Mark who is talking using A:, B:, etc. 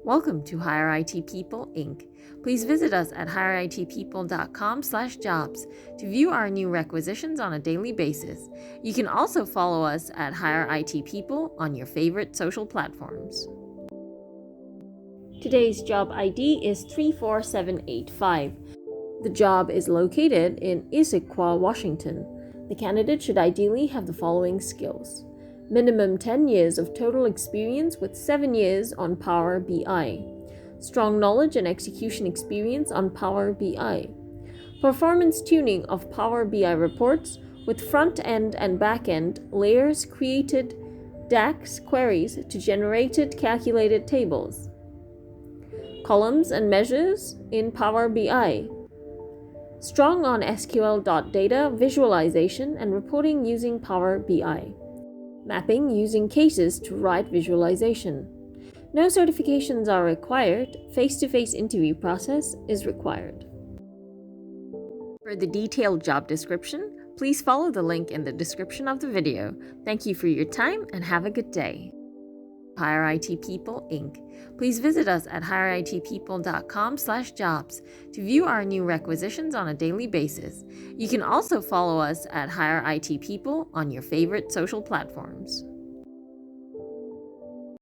A: Welcome to Hire IT People, Inc. Please visit us at hireitpeople.com/jobs to view our new requisitions on a daily basis. You can also follow us at Hire IT People on your favorite social platforms. Today's job ID is 34785. The job is located in Issaquah, Washington. The candidate should ideally have the following skills: minimum 10 years of total experience with 7 years on Power BI, strong knowledge and execution experience on Power BI, performance tuning of Power BI reports with front-end and back-end layers, created DAX queries to generated calculated tables, columns and measures in Power BI, strong on SQL.data visualization and reporting using Power BI, mapping using cases to write visualization. No certifications are required. Face-to-face interview process is required. For the detailed job description, please follow the link in the description of the video. Thank you for your time and have a good day. Hire IT People, Inc. Please visit us at hireitpeople.com/jobs to view our new requisitions on a daily basis. You can also follow us at Hire IT People on your favorite social platforms.